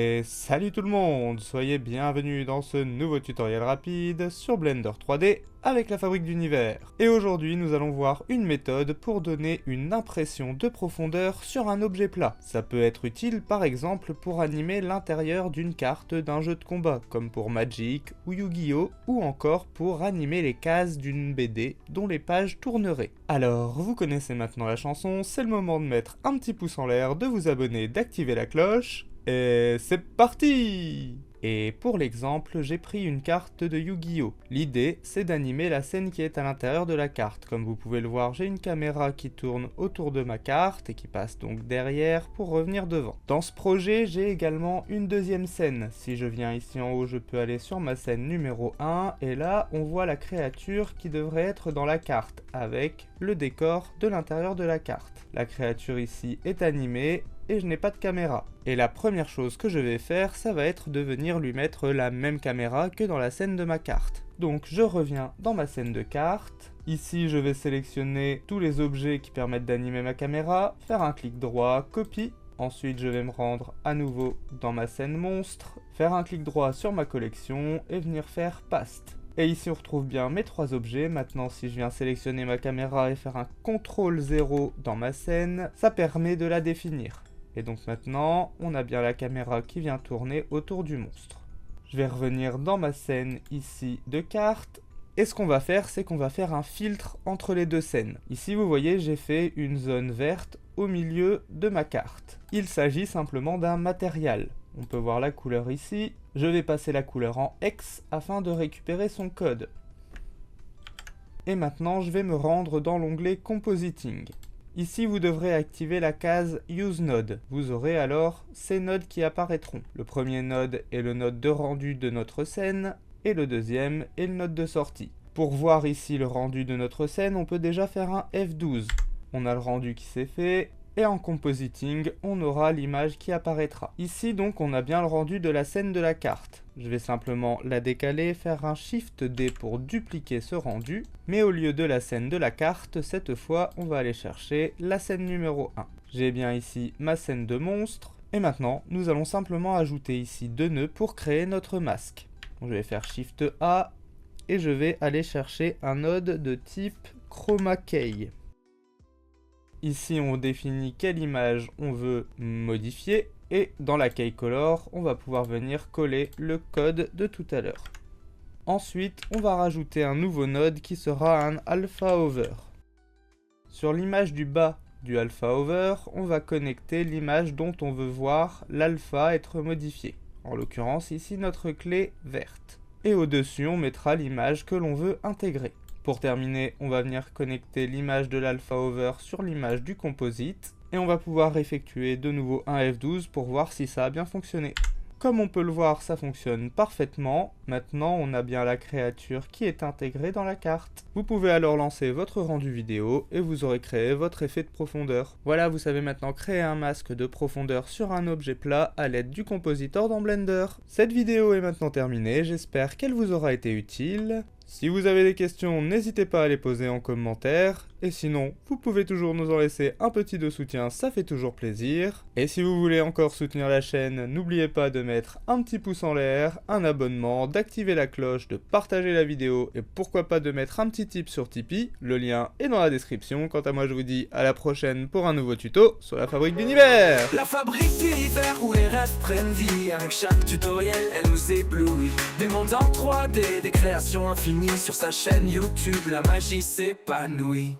Et salut tout le monde, soyez bienvenus dans ce nouveau tutoriel rapide sur Blender 3D avec la fabrique d'univers. Et aujourd'hui nous allons voir une méthode pour donner une impression de profondeur sur un objet plat. Ça peut être utile par exemple pour animer l'intérieur d'une carte d'un jeu de combat, comme pour Magic ou Yu-Gi-Oh! Ou encore pour animer les cases d'une BD dont les pages tourneraient. Alors vous connaissez maintenant la chanson, c'est le moment de mettre un petit pouce en l'air, de vous abonner, d'activer la cloche. Et c'est parti! Et pour l'exemple, j'ai pris une carte de Yu-Gi-Oh! L'idée, c'est d'animer la scène qui est à l'intérieur de la carte. Comme vous pouvez le voir, j'ai une caméra qui tourne autour de ma carte et qui passe donc derrière pour revenir devant. Dans ce projet, j'ai également une deuxième scène. Si je viens ici en haut, je peux aller sur ma scène numéro 1 et là, on voit la créature qui devrait être dans la carte avec le décor de l'intérieur de la carte. La créature ici est animée et je n'ai pas de caméra. Et la première chose que je vais faire, ça va être de venir lui mettre la même caméra que dans la scène de ma carte. Donc je reviens dans ma scène de carte. Ici je vais sélectionner tous les objets qui permettent d'animer ma caméra, faire un clic droit, copie. Ensuite je vais me rendre à nouveau dans ma scène monstre, faire un clic droit sur ma collection et venir faire paste. Et ici on retrouve bien mes trois objets. Maintenant si je viens sélectionner ma caméra et faire un CTRL 0 dans ma scène, ça permet de la définir. Et donc maintenant, on a bien la caméra qui vient tourner autour du monstre. Je vais revenir dans ma scène ici de carte. Et ce qu'on va faire, c'est qu'on va faire un filtre entre les deux scènes. Ici, vous voyez, j'ai fait une zone verte au milieu de ma carte. Il s'agit simplement d'un matériel. On peut voir la couleur ici. Je vais passer la couleur en X afin de récupérer son code. Et maintenant, je vais me rendre dans l'onglet Compositing. Ici, vous devrez activer la case Use Node. Vous aurez alors ces nodes qui apparaîtront. Le premier node est le node de rendu de notre scène et le deuxième est le node de sortie. Pour voir ici le rendu de notre scène, on peut déjà faire un F12. On a le rendu qui s'est fait et en Compositing, on aura l'image qui apparaîtra. Ici donc, on a bien le rendu de la scène de la carte. Je vais simplement la décaler, faire un Shift D pour dupliquer ce rendu. Mais au lieu de la scène de la carte, cette fois, on va aller chercher la scène numéro 1. J'ai bien ici ma scène de monstre. Et maintenant, nous allons simplement ajouter ici deux nœuds pour créer notre masque. Donc, je vais faire Shift A et je vais aller chercher un node de type Chroma Key. Ici, on définit quelle image on veut modifier. Et dans la Key Color, on va pouvoir venir coller le code de tout à l'heure. Ensuite, on va rajouter un nouveau node qui sera un Alpha Over. Sur l'image du bas du Alpha Over, on va connecter l'image dont on veut voir l'alpha être modifié. En l'occurrence, ici, notre clé verte. Et au-dessus, on mettra l'image que l'on veut intégrer. Pour terminer, on va venir connecter l'image de l'Alpha Over sur l'image du composite. Et on va pouvoir effectuer de nouveau un F12 pour voir si ça a bien fonctionné. Comme on peut le voir, ça fonctionne parfaitement. Maintenant, on a bien la créature qui est intégrée dans la carte. Vous pouvez alors lancer votre rendu vidéo et vous aurez créé votre effet de profondeur. Voilà, vous savez maintenant créer un masque de profondeur sur un objet plat à l'aide du compositor dans Blender. Cette vidéo est maintenant terminée, j'espère qu'elle vous aura été utile. Si vous avez des questions, n'hésitez pas à les poser en commentaire. Et sinon, vous pouvez toujours nous en laisser un petit de soutien, ça fait toujours plaisir. Et si vous voulez encore soutenir la chaîne, n'oubliez pas de mettre un petit pouce en l'air, un abonnement, d'activer la cloche, de partager la vidéo et pourquoi pas de mettre un petit tip sur Tipeee. Le lien est dans la description. Quant à moi, je vous dis à la prochaine pour un nouveau tuto sur la fabrique d'univers. La fabrique d'univers où les rêves prennent vie. Avec chaque tutoriel, elle nous éblouit. Des mondes en 3D, des créations infinies. Sur sa chaîne YouTube, la magie s'épanouit.